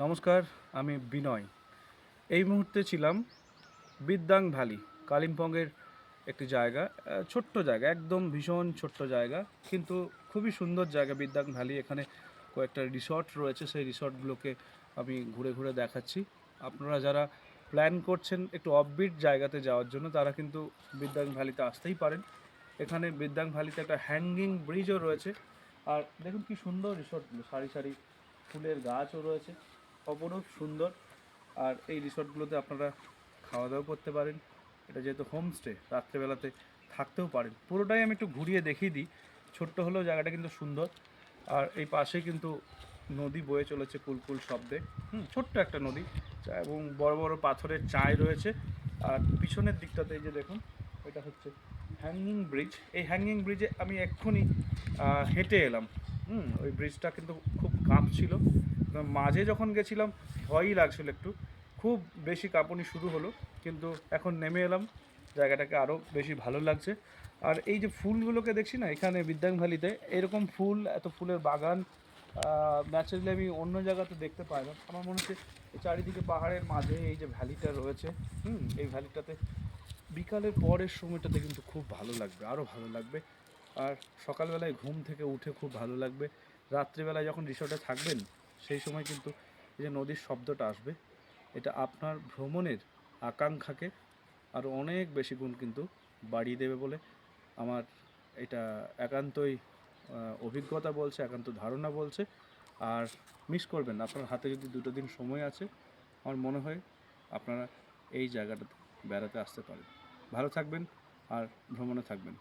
নমস্কার, আমি বিনয়। এই মুহূর্তে ছিলাম বিদ্যাং ভ্যালি, কালিম্পংয়ের একটি জায়গা। ছোট্ট জায়গা, একদম ভীষণ ছোট্ট জায়গা, কিন্তু খুবই সুন্দর জায়গা বিদ্যাং ভ্যালি। এখানে কয়েকটা রিসর্ট রয়েছে, সেই রিসর্টগুলোকে আমি ঘুরে ঘুরে দেখাচ্ছি। আপনারা যারা প্ল্যান করছেন একটু অফবিট জায়গাতে যাওয়ার জন্য, তারা কিন্তু বিদ্যাং ভ্যালিতে আসতেই পারেন। এখানে বিদ্যাং ভ্যালিতে একটা হ্যাঙ্গিং ব্রিজও রয়েছে। আর দেখুন কি সুন্দর রিসর্টগুলো, সারি সারি ফুলের গাছও রয়েছে, অপরূপ সুন্দর। আর এই রিসর্টগুলোতে আপনারা খাওয়া দাওয়া করতে পারেন। এটা যেহেতু হোমস্টে, রাত্রেবেলাতে থাকতেও পারেন। পুরোটাই আমি একটু ঘুরিয়ে দেখিয়ে দিই। ছোট্ট হলেও জায়গাটা কিন্তু সুন্দর। আর এই পাশেই কিন্তু নদী বয়ে চলেছে কুলকুল শব্দে। ছোট্ট একটা নদী, এবং বড় বড় পাথরের চাই রয়েছে। আর পিছনের দিকটাতে এই যে দেখুন, এটা হচ্ছে হ্যাঙ্গিং ব্রিজ। এই হ্যাঙ্গিং ব্রিজে আমি এক্ষুনি হেঁটে এলাম। ওই ব্রিজটা কিন্তু খুব কাঁপছিল। মাঝে যখন গেছিলাম ভয়ই লাগছিল একটু, খুব বেশি কাঁপুনি শুরু হলো, কিন্তু এখন নেমে এলাম, জায়গাটাকে আরও বেশি ভালো লাগছে। আর এই যে ফুলগুলোকে দেখছি না এখানে বিদ্যাং ভ্যালিতে, এরকম ফুল, এত ফুলের বাগান ন্যাচারালি আমি অন্য জায়গাতে দেখতে পাই না। আমার মনে হচ্ছে চারিদিকে পাহাড়ের মাঝে এই যে ভ্যালিটা রয়েছে, এই ভ্যালিটাতে বিকালের পরের সময়টাতে কিন্তু খুব ভালো লাগবে, আরও ভালো লাগবে। আর সকালবেলায় ঘুম থেকে উঠে খুব ভালো লাগবে। রাত্রিবেলায় যখন রিসর্টে থাকবেন, সেই সময় কিন্তু এই যে নদীর শব্দটা আসবে, এটা আপনার ভ্রমণের আকাঙ্ক্ষাকে আরও অনেক বেশি গুণ কিন্তু বাড়িয়ে দেবে বলে আমার এটা একান্তই অভিজ্ঞতা বলছে, একান্ত ধারণা বলছে। আর মিস করবেন না, আপনার হাতে যদি 2 দিন সময় আছে, আমার মনে হয় আপনারা এই জায়গাটাতে বেড়াতে আসতে পারেন। ভালো থাকবেন আর ভ্রমণে থাকবেন।